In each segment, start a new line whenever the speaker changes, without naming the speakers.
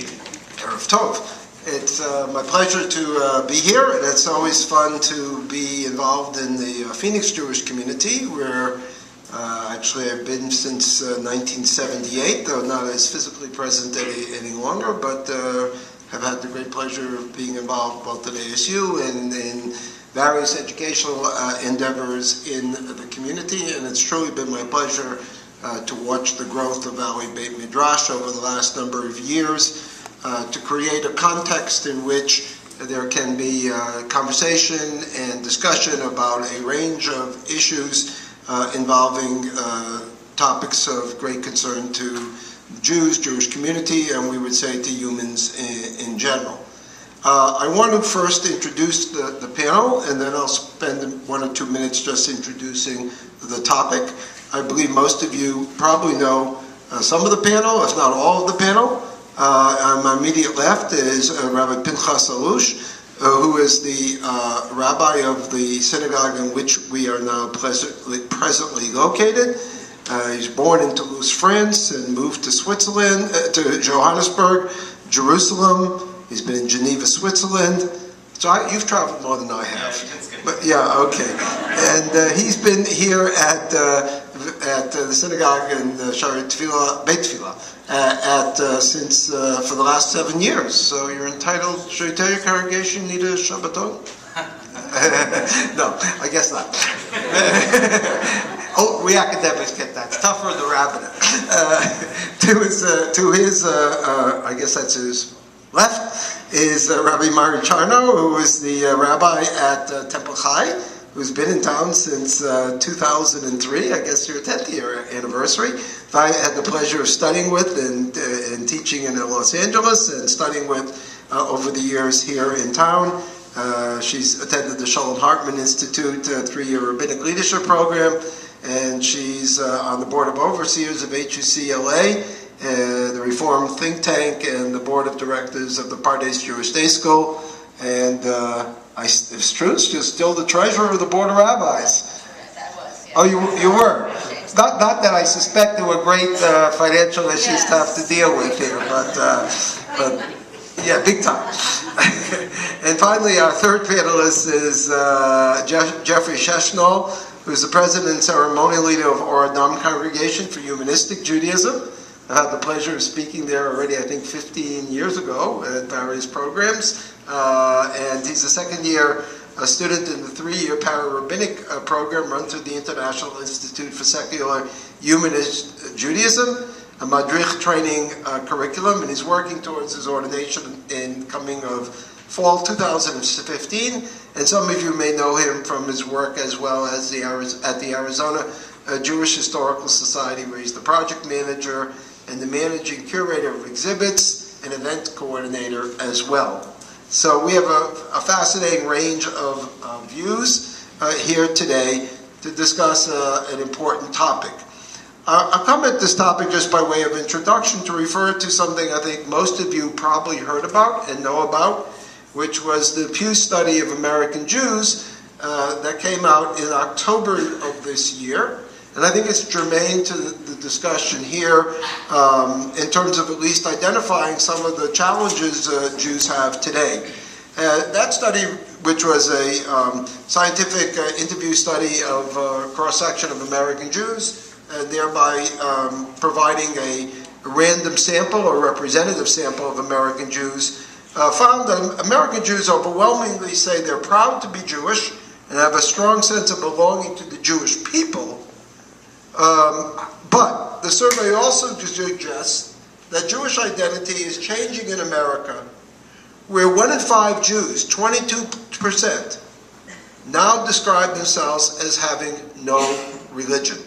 Erev Tov. It's my pleasure to be here, and it's always fun to be involved in the Phoenix Jewish community, where actually I've been since 1978, though not as physically present any longer, but have had the great pleasure of being involved both at ASU and in various educational endeavors in the community, and it's truly been my pleasure to watch the growth of Valley Beit Midrash over the last number of years, to create a context in which there can be conversation and discussion about a range of issues involving topics of great concern to Jews, Jewish community, and we would say to humans in general. I want to first introduce the panel, and then I'll spend 1 or 2 minutes just introducing the topic. I believe most of you probably know some of the panel, if not all of the panel. On my immediate left is Rabbi Pinchas Allouche, who is the rabbi of the synagogue in which we are now presently located. He's born in Toulouse, France, and moved to Switzerland, to Johannesburg, Jerusalem. He's been in Geneva, Switzerland. So you've traveled more than I have. But yeah, okay. And he's been here at the synagogue in Tefillah, Beit since for the last 7 years. So you're entitled. Should I tell your congregation you need a Shabbaton? No, I guess not. Oh, we academics get that. It's tougher in the rabbinate. To his, I guess that's his left, is Rabbi Chernow, who is the rabbi at Temple Chai, who's been in town since 2003. I guess your 10th year anniversary. I had the pleasure of studying with and teaching in Los Angeles and studying with over the years here in town. She's attended the Shalom Hartman Institute 3-year rabbinic leadership program, and she's on the board of overseers of HUCLA, the Reform think tank, and the board of directors of the Pardes Jewish Day School. And it's true, she's still the treasurer of the board of rabbis.
Yes, I was. Yes.
Oh, you were. Not that I suspect there were great financial issues to have to deal with here, but yeah, big time. And finally, our third panelist is Jeffrey Schesnol, who's the president and ceremonial leader of Or Adam Congregation for Humanistic Judaism. I had the pleasure of speaking there already, I think, 15 years ago at various programs. And he's a second-year student in the 3-year para-rabbinic program run through the International Institute for Secular Humanist Judaism, a Madrich training curriculum, and he's working towards his ordination in coming of fall 2015. And some of you may know him from his work as well as at the Arizona Jewish Historical Society, where he's the project manager and the managing curator of exhibits and event coordinator as well. So we have a fascinating range of views here today to discuss an important topic. I'll come at this topic just by way of introduction to refer to something I think most of you probably heard about and know about, which was the Pew study of American Jews that came out in October of this year. And I think it's germane to the discussion here in terms of at least identifying some of the challenges Jews have today. That study, which was a scientific interview study of a cross-section of American Jews, thereby providing a random sample or representative sample of American Jews, found that American Jews overwhelmingly say they're proud to be Jewish and have a strong sense of belonging to the Jewish people. But the survey also suggests that Jewish identity is changing in America, where 1 in 5 Jews, 22%, now describe themselves as having no religion.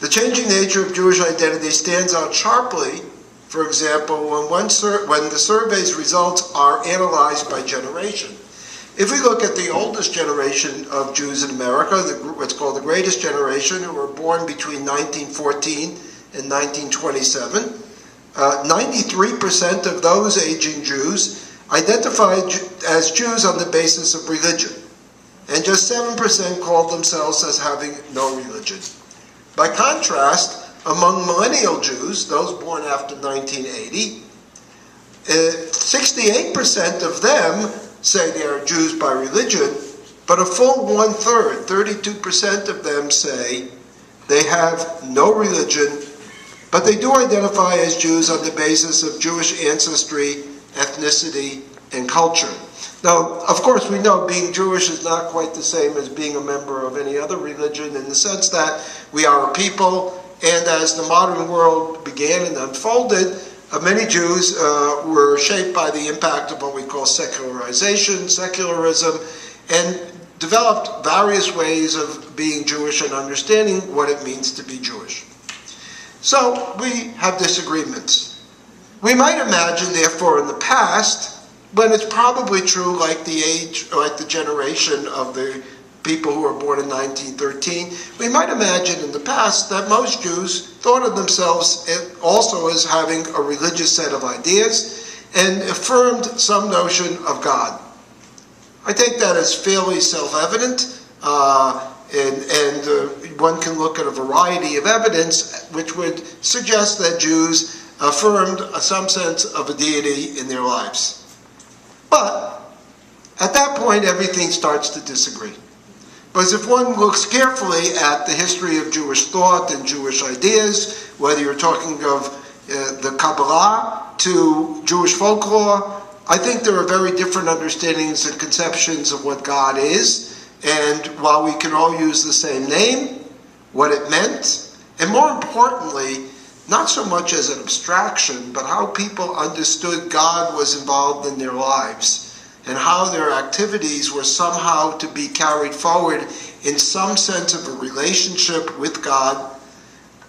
The changing nature of Jewish identity stands out sharply, for example, when the survey's results are analyzed by generation. If we look at the oldest generation of Jews in America, what's called the greatest generation, who were born between 1914 and 1927, 93% of those aging Jews identified as Jews on the basis of religion, and just 7% called themselves as having no religion. By contrast, among millennial Jews, those born after 1980, 68% of them say they are Jews by religion, but a full 1/3, 32% of them say they have no religion, but they do identify as Jews on the basis of Jewish ancestry, ethnicity, and culture. Now, of course, we know being Jewish is not quite the same as being a member of any other religion, in the sense that we are a people, and as the modern world began and unfolded, many Jews were shaped by the impact of what we call secularization, secularism, and developed various ways of being Jewish and understanding what it means to be Jewish. So we have disagreements. We might imagine, therefore, in the past, when it's probably true, like the generation of the people who were born in 1913, we might imagine in the past that most Jews thought of themselves also as having a religious set of ideas and affirmed some notion of God. I think that is fairly self-evident, and one can look at a variety of evidence which would suggest that Jews affirmed some sense of a deity in their lives. But at that point, everything starts to disagree. Because if one looks carefully at the history of Jewish thought and Jewish ideas, whether you're talking of the Kabbalah to Jewish folklore, I think there are very different understandings and conceptions of what God is. And while we can all use the same name, what it meant, and more importantly, not so much as an abstraction, but how people understood God was involved in their lives, and how their activities were somehow to be carried forward in some sense of a relationship with God,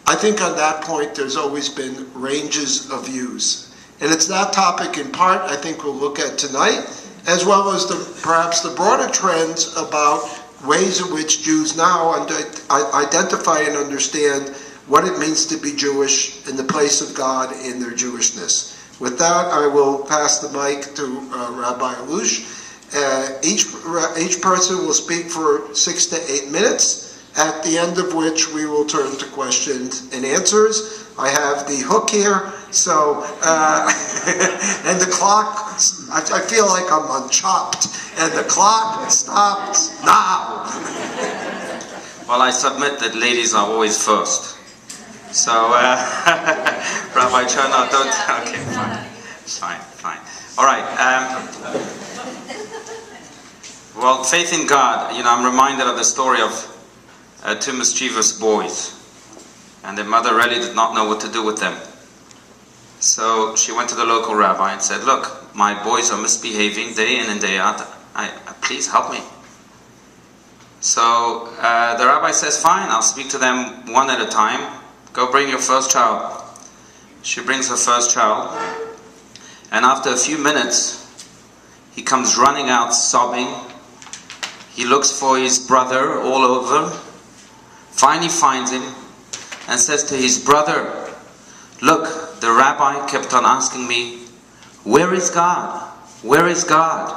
I think on that point there's always been ranges of views. And it's that topic in part I think we'll look at tonight, as well as perhaps the broader trends about ways in which Jews now identify and understand what it means to be Jewish and the place of God in their Jewishness. With that, I will pass the mic to Rabbi Allouche. Each person will speak for 6 to 8 minutes, at the end of which we will turn to questions and answers. I have the hook here, so, and the clock, I feel like I'm on Chopped, and the clock stops now.
Well, I submit that ladies are always first. So, Rabbi Chernow, don't... Okay, fine. All right. Well, faith in God, I'm reminded of the story of two mischievous boys. And their mother really did not know what to do with them. So she went to the local rabbi and said, look, my boys are misbehaving day in and day out. Please help me. So the rabbi says, fine, I'll speak to them one at a time. Go bring your first child. She brings her first child. And after a few minutes, he comes running out sobbing. He looks for his brother all over. Finally finds him and says to his brother, look, the rabbi kept on asking me, where is God? Where is God?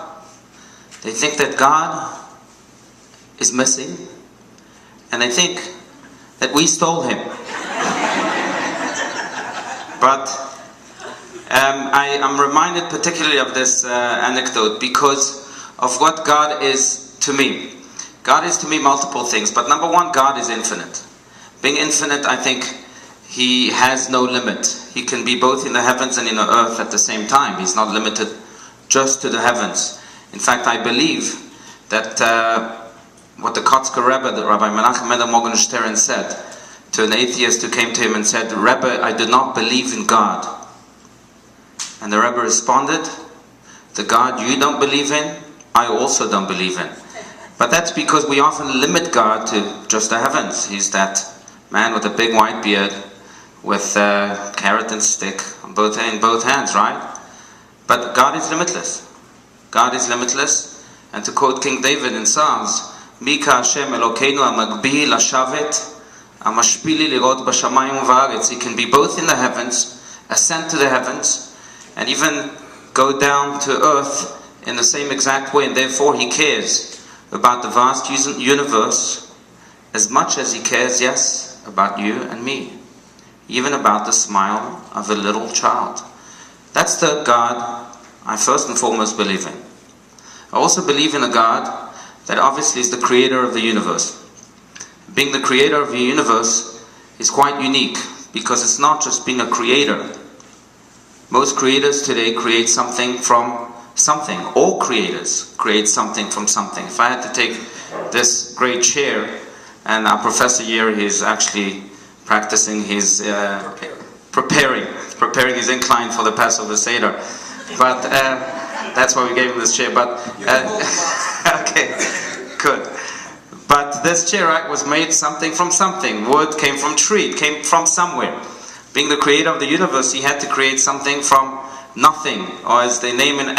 They think that God is missing, and they think that we stole him. But I'm reminded particularly of this anecdote because of what God is to me. God is to me multiple things, but number one, God is infinite. Being infinite, I think he has no limit. He can be both in the heavens and in the earth at the same time. He's not limited just to the heavens. In fact, I believe that what the Kotzker Rebbe, the Rabbi Menachem Mendel Morgenstern, said to an atheist who came to him and said, Rebbe, I do not believe in God. And the Rebbe responded, the God you don't believe in, I also don't believe in. But that's because we often limit God to just the heavens. He's that man with a big white beard with a carrot and stick in both hands, right? But God is limitless. God is limitless. And to quote King David in Psalms, Mika Hashem Elokeinu amagbi lashavet amashpili lirot b'shamayim u'va'aretz. He can be both in the heavens, ascend to the heavens, and even go down to earth in the same exact way. And therefore he cares about the vast universe as much as he cares, yes, about you and me, even about the smile of a little child. That's the God I first and foremost believe in. I also believe in a God that obviously is the creator of the universe. Being the creator of the universe is quite unique, because it's not just being a creator. Most creators today create something from something. All creators create something from something. If I had to take this great chair, and our professor here is actually practicing his preparing his incline for the Passover Seder, but that's why we gave him this chair. But okay, good. But this chair, right, was made something from something. Wood came from tree. It came from somewhere. Being the creator of the universe, he had to create something from nothing, or as they name it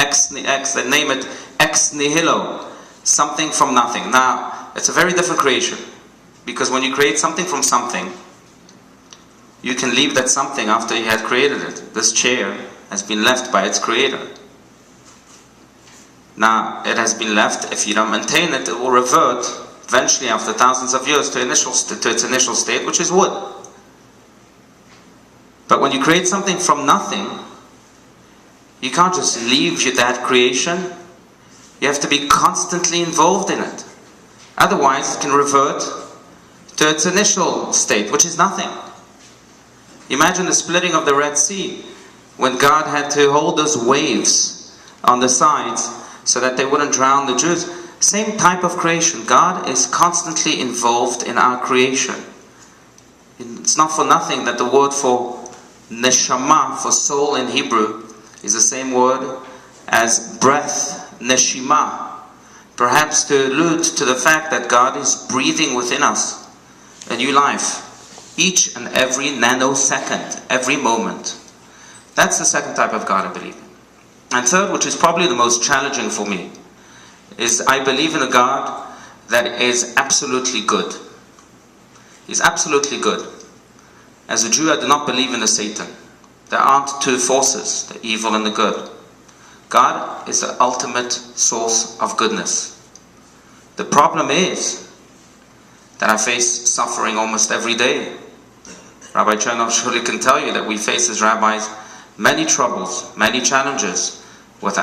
ex nihilo, something from nothing. Now, it's a very different creation, because when you create something from something, you can leave that something after you had created it. This chair has been left by its creator. Now, it has been left. If you don't maintain it, it will revert eventually after thousands of years to its initial state, which is wood. But when you create something from nothing, you can't just leave that creation. You have to be constantly involved in it. Otherwise, it can revert to its initial state, which is nothing. Imagine the splitting of the Red Sea, when God had to hold those waves on the sides so that they wouldn't drown the Jews. Same type of creation. God is constantly involved in our creation. It's not for nothing that the word for neshama, for soul in Hebrew, is the same word as breath, neshima. Perhaps to allude to the fact that God is breathing within us a new life. Each and every nanosecond, every moment. That's the second type of God I believe in. And third, which is probably the most challenging for me, is I believe in a God that is absolutely good. He's absolutely good. As a Jew, I do not believe in a Satan. There aren't two forces, the evil and the good. God is the ultimate source of goodness. The problem is that I face suffering almost every day. Rabbi Chernow surely can tell you that we face as rabbis many troubles, many challenges with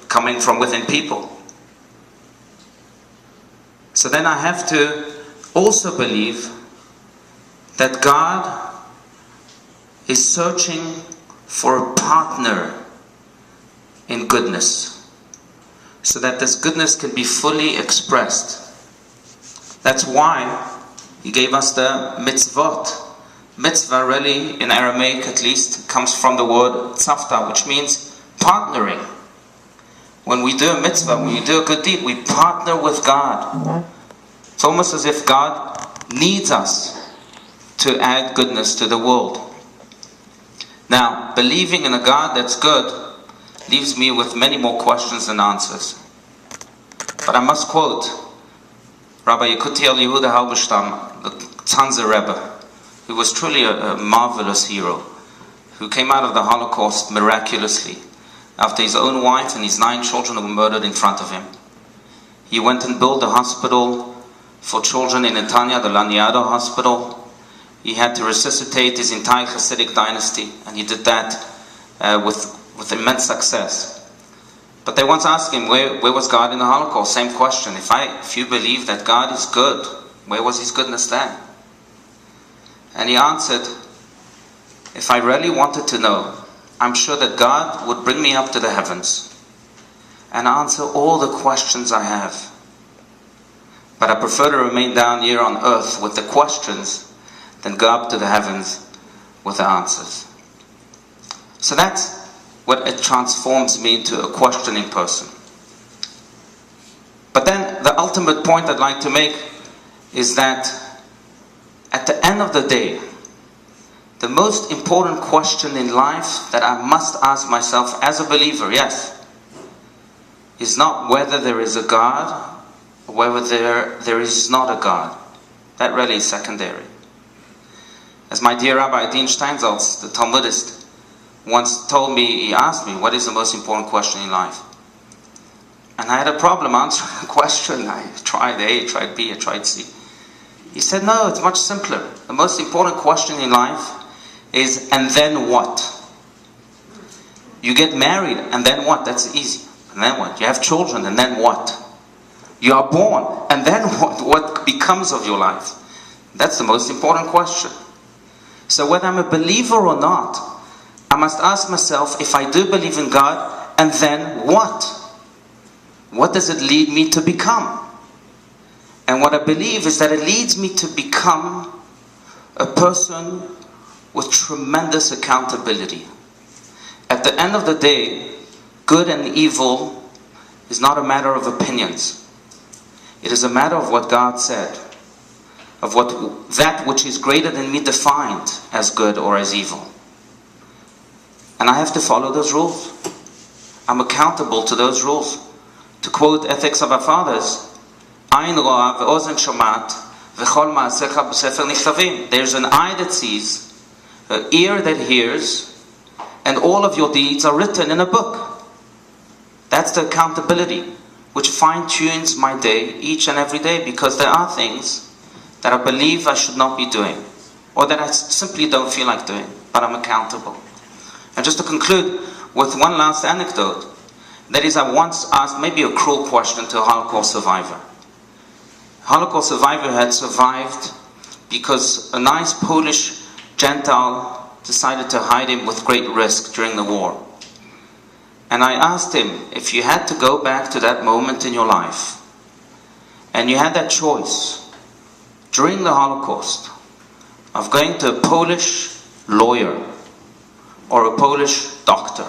coming from within people. So then I have to also believe that God is searching for a partner in goodness, so that this goodness can be fully expressed. That's why He gave us the mitzvot. Mitzvah really, in Aramaic at least, comes from the word tzavta, which means partnering. When we do a mitzvah, when we do a good deed, we partner with God. It's almost as if God needs us to add goodness to the world. Now, believing in a God that's good leaves me with many more questions than answers. But I must quote Rabbi Yekutiel Yehuda Halberstam, the Tzanzer Rebbe, who was truly a marvelous hero, who came out of the Holocaust miraculously after his own wife and his 9 children were murdered in front of him. He went and built a hospital for children in Netanya, the Laniado Hospital. He had to resuscitate his entire Hasidic dynasty, and he did that with immense success. But they once asked him, where was God in the Holocaust? Same question. If you believe that God is good, where was His goodness then? And he answered, if I really wanted to know, I'm sure that God would bring me up to the heavens and answer all the questions I have. But I prefer to remain down here on earth with the questions than go up to the heavens with the answers. So that's what it transforms me into a questioning person. But then the ultimate point I'd like to make is that at the end of the day, the most important question in life that I must ask myself as a believer, yes, is not whether there is a God or whether there is not a God. That really is secondary. As my dear Rabbi Dean Steinsaltz, the Talmudist, once told me, he asked me, what is the most important question in life? And I had a problem answering the question. I tried A, tried B, I tried C. He said, no, it's much simpler. The most important question in life is, and then what? You get married, and then what? That's easy. And then what? You have children, and then what? You are born, and then what? What becomes of your life? That's the most important question. So whether I'm a believer or not, I must ask myself, if I do believe in God, and then what? What does it lead me to become? And what I believe is that it leads me to become a person with tremendous accountability. At the end of the day, good and evil is not a matter of opinions. It is a matter of what God said, of what that which is greater than me defined as good or as evil. And I have to follow those rules. I'm accountable to those rules. To quote Ethics of Our Fathers, Ein roa ve'ozen shomat v'chol ma'asecha b'sefer nichtavim. There's an eye that sees, an ear that hears, and all of your deeds are written in a book. That's the accountability which fine-tunes my day each and every day, because there are things that I believe I should not be doing, or that I simply don't feel like doing, but I'm accountable. And just to conclude with one last anecdote, that is, I once asked maybe a cruel question to a Holocaust survivor. A Holocaust survivor had survived because a nice Polish Gentile decided to hide him with great risk during the war. And I asked him, if you had to go back to that moment in your life, and you had that choice during the Holocaust of going to a Polish lawyer, or a Polish doctor,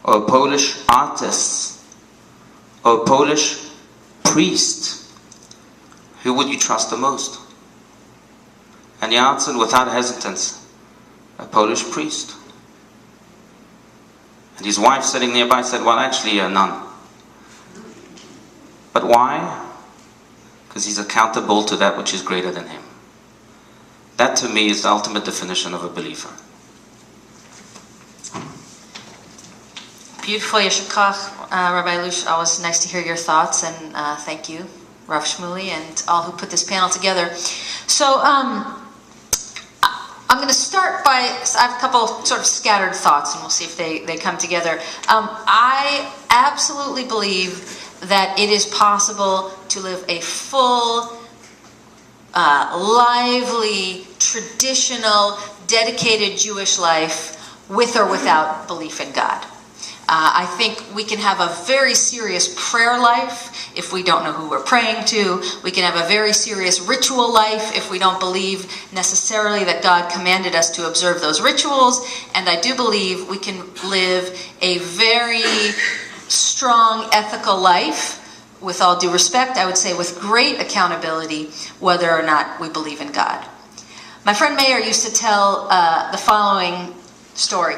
or a Polish artist, or a Polish priest, who would you trust the most? And he answered without hesitance, a Polish priest. And his wife sitting nearby said, well, actually, none. But why? Because he's accountable to that which is greater than him. That to me is the ultimate definition of a believer.
Beautiful, Yeshukach, Rabbi Allouche. Always nice to hear your thoughts, and thank you, Rav Shmuly, and all who put this panel together. So I'm going to start by, I have a couple sort of scattered thoughts, and we'll see if they come together. I absolutely believe that it is possible to live a full, lively, traditional, dedicated Jewish life with or without belief in God. I think we can have a very serious prayer life if we don't know who we're praying to. We can have a very serious ritual life if we don't believe necessarily that God commanded us to observe those rituals. And I do believe we can live a very strong ethical life, with all due respect, I would say with great accountability, whether or not we believe in God. My friend Mayer used to tell the following story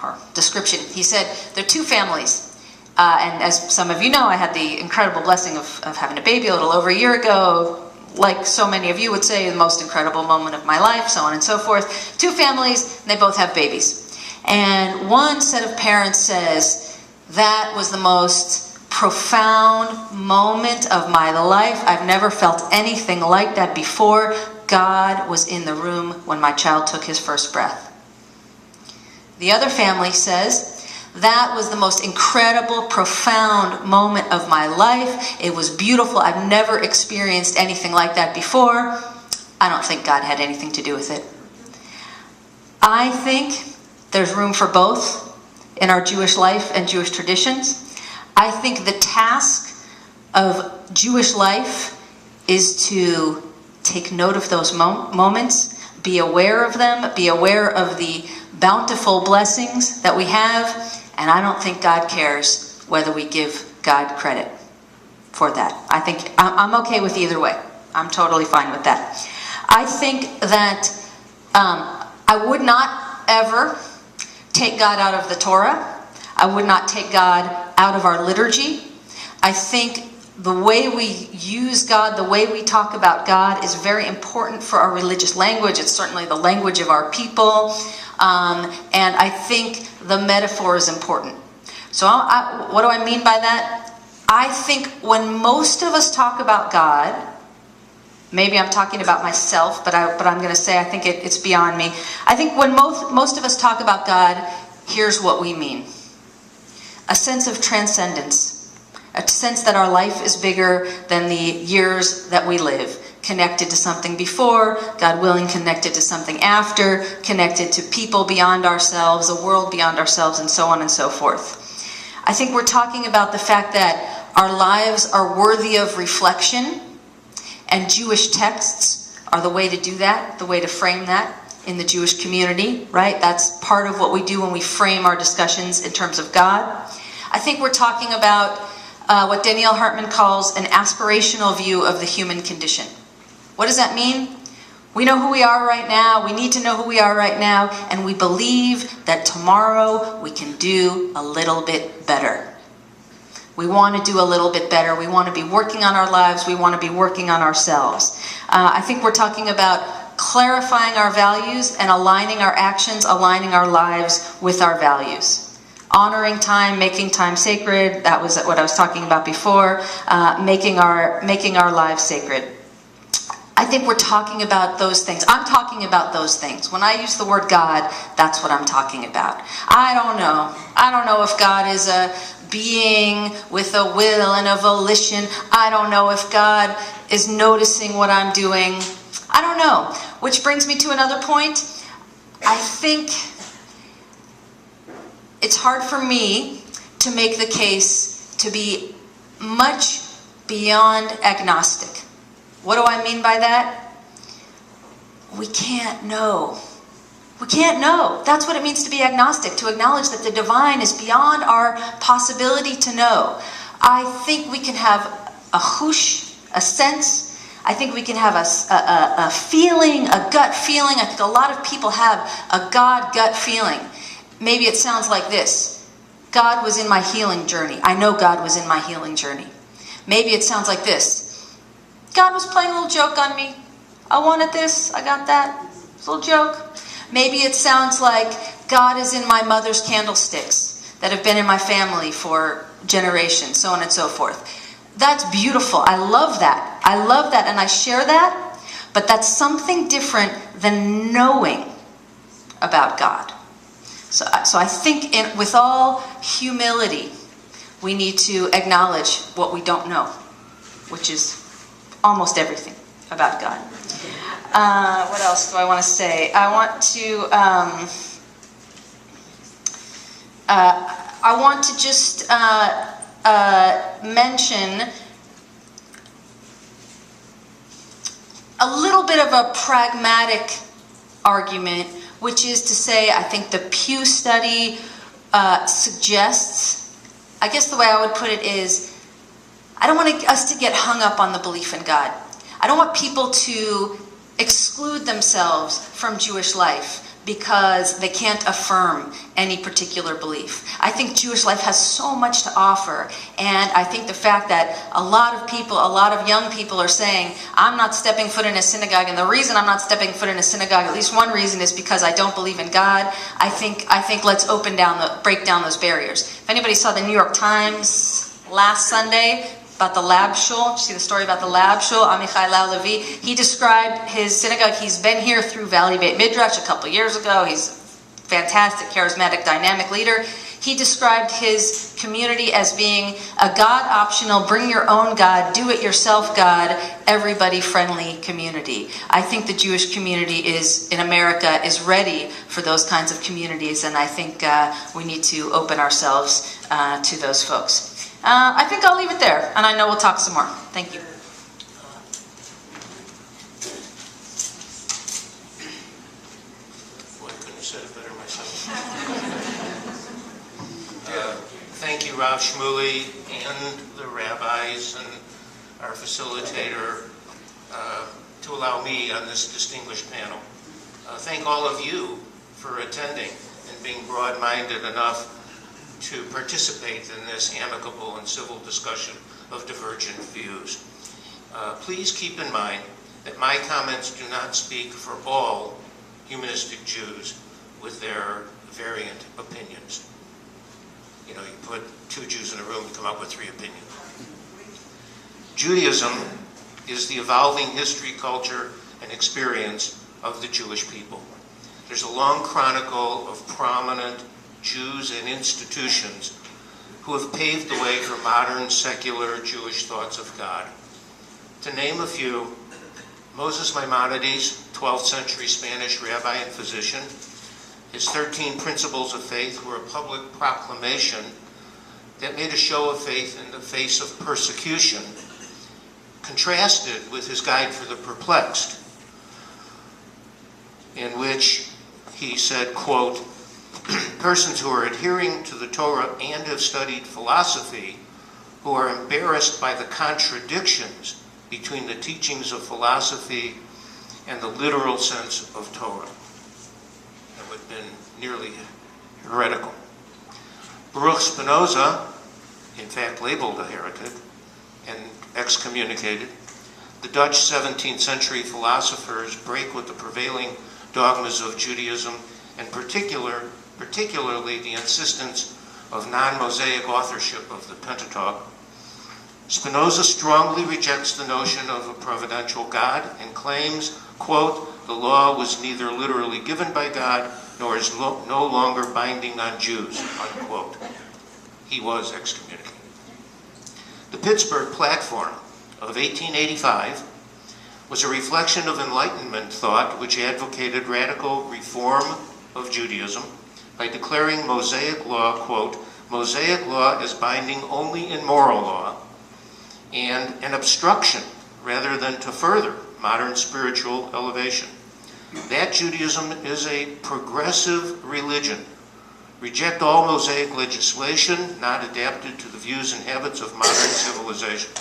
or description. He said, there are two families. And as some of you know, I had the incredible blessing of having a baby a little over a year ago. Like so many of you would say, the most incredible moment of my life, so on and so forth. Two families, and they both have babies. And one set of parents says, that was the most profound moment of my life. I've never felt anything like that before. God was in the room when my child took his first breath. The other family says, that was the most incredible, profound moment of my life. It was beautiful. I've never experienced anything like that before. I don't think God had anything to do with it. I think there's room for both in our Jewish life and Jewish traditions. I think the task of Jewish life is to take note of those moments, be aware of them, be aware of the bountiful blessings that we have, and I don't think God cares whether we give God credit for that. I think I'm okay with either way. I'm totally fine with that. I think that I would not ever take God out of the Torah. I would not take God out of our liturgy. I think the way we use God, the way we talk about God is very important for our religious language. It's certainly the language of our people. And I think the metaphor is important. So what do I mean by that? I think when most of us talk about God, maybe I'm talking about myself, but I'm going to say I think it's beyond me. I think when most of us talk about God, here's what we mean. A sense of transcendence, a sense that our life is bigger than the years that we live, connected to something before, God willing, connected to something after, connected to people beyond ourselves, a world beyond ourselves, and so on and so forth. I think we're talking about the fact that our lives are worthy of reflection, and Jewish texts are the way to do that, the way to frame that in the Jewish community, right? That's part of what we do when we frame our discussions in terms of God. I think we're talking about what Danielle Hartman calls an aspirational view of the human condition. What does that mean? We know who we are right now, we need to know who we are right now, and we believe that tomorrow we can do a little bit better. We want to do a little bit better. We want to be working on our lives. We want to be working on ourselves. I think we're talking about clarifying our values and aligning our actions, aligning our lives with our values. Honoring time, making time sacred. That was what I was talking about before. Making our lives sacred. I think we're talking about those things. I'm talking about those things. When I use the word God, that's what I'm talking about. I don't know. I don't know if God is a being with a will and a volition. I don't know if God is noticing what I'm doing. I don't know. Which brings me to another point. I think it's hard for me to make the case to be much beyond agnostic. What do I mean by that? We can't know. We can't know. That's what it means to be agnostic, to acknowledge that the divine is beyond our possibility to know. I think we can have a hush, a sense. I think we can have a feeling, a gut feeling. I think a lot of people have a God gut feeling. Maybe it sounds like this. God was in my healing journey. I know God was in my healing journey. Maybe it sounds like this. God was playing a little joke on me. I wanted this, I got that. It's a little joke. Maybe it sounds like God is in my mother's candlesticks that have been in my family for generations, so on and so forth. That's beautiful. I love that. I love that and I share that, but that's something different than knowing about God. So I think with all humility, we need to acknowledge what we don't know, which is almost everything about God. What else do I want to say? I want to just mention a little bit of a pragmatic argument, which is to say, I think the Pew study suggests, I guess the way I would put it is, I don't want us to get hung up on the belief in God. I don't want people to exclude themselves from Jewish life because they can't affirm any particular belief. I think Jewish life has so much to offer, and I think the fact that a lot of people, a lot of young people are saying, I'm not stepping foot in a synagogue, and the reason I'm not stepping foot in a synagogue, at least one reason, is because I don't believe in God. I think let's break down those barriers. If anybody saw the New York Times last Sunday about the Lab Shul, see the story about the Lab Shul, Amichai Lau Levi, he described his synagogue. He's been here through Valley Beit Midrash a couple years ago. He's a fantastic, charismatic, dynamic leader. He described his community as being a God-optional, bring your own God, do-it-yourself God, everybody-friendly community. I think the Jewish community in America is ready for those kinds of communities, and I think we need to open ourselves to those folks. I think I'll leave it there, and I know we'll talk some more. Thank you.
Boy, I couldn't have said it better myself. Thank you, Rav Shmuly, and the rabbis, and our facilitator, to allow me on this distinguished panel. Thank all of you for attending and being broad-minded enough to participate in this amicable and civil discussion of divergent views. Please keep in mind that my comments do not speak for all humanistic Jews with their variant opinions. You know, you put two Jews in a room and come up with three opinions. Judaism is the evolving history, culture, and experience of the Jewish people. There's a long chronicle of prominent Jews, and institutions who have paved the way for modern secular Jewish thoughts of God. To name a few, Moses Maimonides, 12th century Spanish rabbi and physician. His 13 Principles of Faith were a public proclamation that made a show of faith in the face of persecution, contrasted with his Guide for the Perplexed, in which he said, quote, persons who are adhering to the Torah and have studied philosophy, who are embarrassed by the contradictions between the teachings of philosophy and the literal sense of Torah. That would have been nearly heretical. Baruch Spinoza, in fact labeled a heretic and excommunicated. The Dutch 17th century philosophers break with the prevailing dogmas of Judaism, and particularly the insistence of non-Mosaic authorship of the Pentateuch. Spinoza strongly rejects the notion of a providential God and claims, quote, the law was neither literally given by God nor is no longer binding on Jews, unquote. He was excommunicated. The Pittsburgh Platform of 1885 was a reflection of Enlightenment thought which advocated radical reform of Judaism by declaring Mosaic law, quote, Mosaic law is binding only in moral law and an obstruction rather than to further modern spiritual elevation. That Judaism is a progressive religion. Reject all Mosaic legislation not adapted to the views and habits of modern civilization,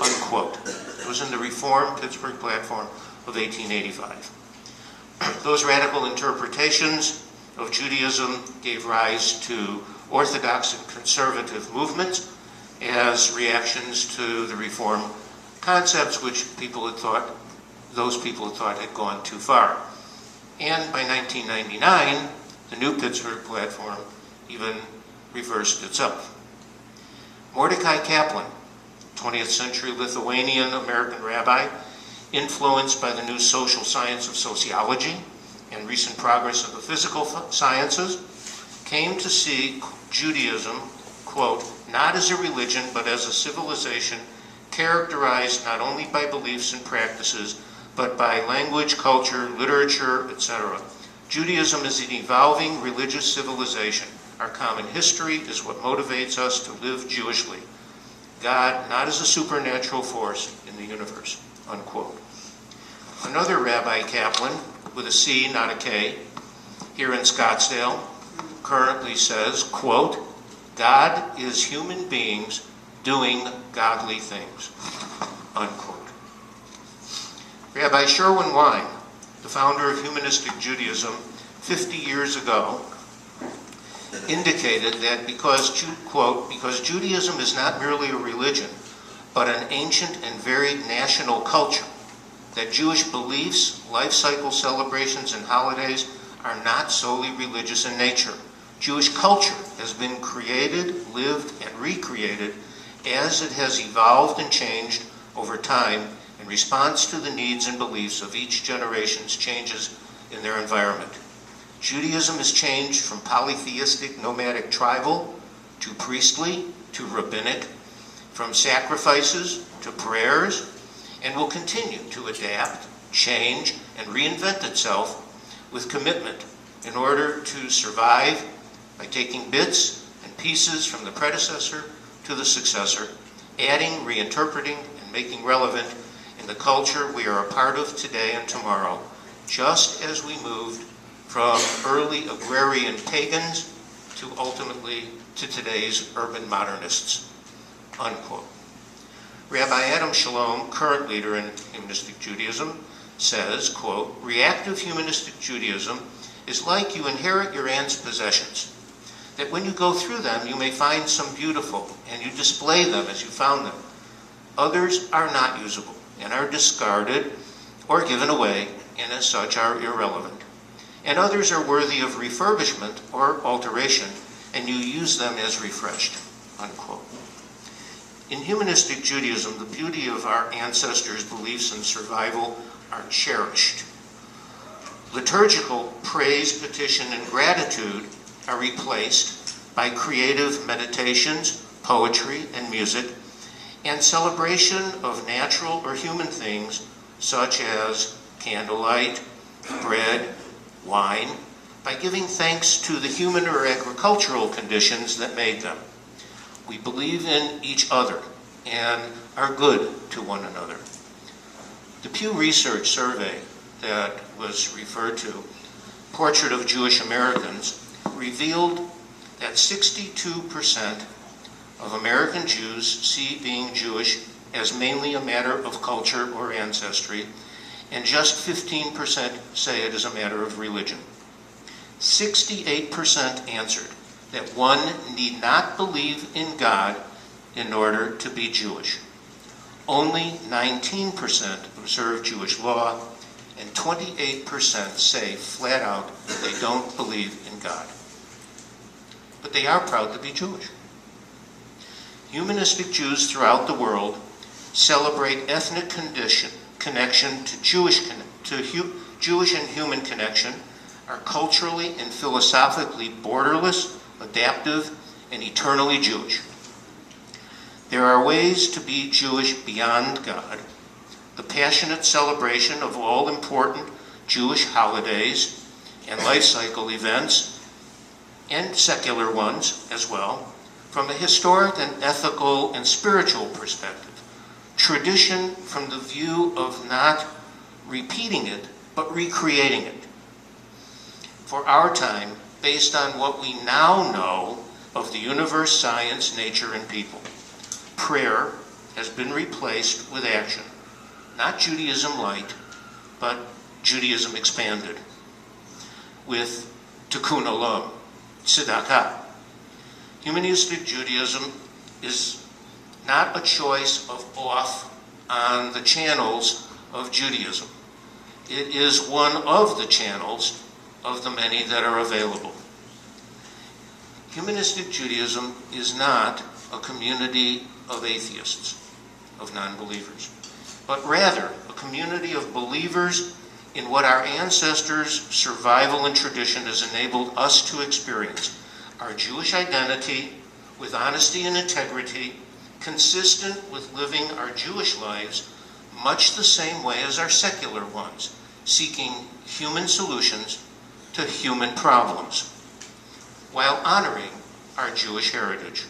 unquote. It was in the Reformed Pittsburgh Platform of 1885. Those radical interpretations of Judaism gave rise to Orthodox and conservative movements as reactions to the Reform concepts which those people had thought had gone too far. And by 1999, the new Pittsburgh Platform even reversed itself. Mordecai Kaplan, 20th century Lithuanian-American rabbi, influenced by the new social science of sociology and recent progress of the physical sciences, came to see Judaism, quote, not as a religion, but as a civilization characterized not only by beliefs and practices, but by language, culture, literature, etc. Judaism is an evolving religious civilization. Our common history is what motivates us to live Jewishly. God not as a supernatural force in the universe, unquote. Another Rabbi Kaplan, with a C, not a K, here in Scottsdale, currently says, quote, God is human beings doing godly things, unquote. Rabbi Sherwin Wine, the founder of Humanistic Judaism 50 years ago, indicated that because, quote, because Judaism is not merely a religion, but an ancient and varied national culture, that Jewish beliefs, life cycle celebrations, and holidays are not solely religious in nature. Jewish culture has been created, lived, and recreated as it has evolved and changed over time in response to the needs and beliefs of each generation's changes in their environment. Judaism has changed from polytheistic, nomadic, tribal, to priestly, to rabbinic, from sacrifices to prayers, and will continue to adapt, change, and reinvent itself with commitment in order to survive by taking bits and pieces from the predecessor to the successor, adding, reinterpreting, and making relevant in the culture we are a part of today and tomorrow, just as we moved from early agrarian pagans to ultimately to today's urban modernists, unquote. Rabbi Adam Shalom, current leader in Humanistic Judaism, says, quote, reactive Humanistic Judaism is like you inherit your aunt's possessions, that when you go through them you may find some beautiful and you display them as you found them. Others are not usable and are discarded or given away and as such are irrelevant. And others are worthy of refurbishment or alteration, and you use them as refreshed, unquote. In Humanistic Judaism, the beauty of our ancestors' beliefs and survival are cherished. Liturgical praise, petition, and gratitude are replaced by creative meditations, poetry, and music, and celebration of natural or human things such as candlelight, bread, wine, by giving thanks to the human or agricultural conditions that made them. We believe in each other and are good to one another. The Pew Research survey that was referred to, Portrait of Jewish Americans, revealed that 62% of American Jews see being Jewish as mainly a matter of culture or ancestry, and just 15% say it is a matter of religion. 68% answered that one need not believe in God in order to be Jewish. Only 19% observe Jewish law, and 28% say flat out that they don't believe in God. But they are proud to be Jewish. Humanistic Jews throughout the world celebrate ethnic connection to Jewish and human connection, are culturally and philosophically borderless, adaptive, and eternally Jewish. There are ways to be Jewish beyond God. The passionate celebration of all important Jewish holidays and life cycle events, and secular ones as well, from a historic and ethical and spiritual perspective. Tradition from the view of not repeating it, but recreating it. For our time, based on what we now know of the universe, science, nature, and people, prayer has been replaced with action. Not Judaism light, but Judaism expanded, with tikkun olam, tzedakah. Humanistic Judaism is not a choice of off on the channels of Judaism. It is one of the channels of the many that are available. Humanistic Judaism is not a community of atheists, of non-believers, but rather a community of believers in what our ancestors' survival and tradition has enabled us to experience. Our Jewish identity with honesty and integrity, consistent with living our Jewish lives much the same way as our secular ones, seeking human solutions to human problems, while honoring our Jewish heritage.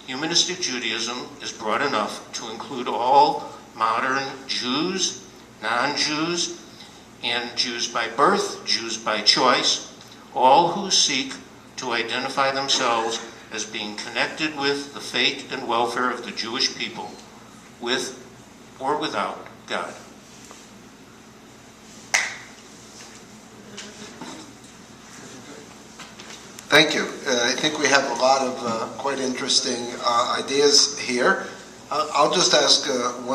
Humanistic Judaism is broad enough to include all modern Jews, non-Jews, and Jews by birth, Jews by choice, all who seek to identify themselves as being connected with the fate and welfare of the Jewish people, with or without God.
Thank you. I think we have a lot of quite interesting ideas here. I'll just ask one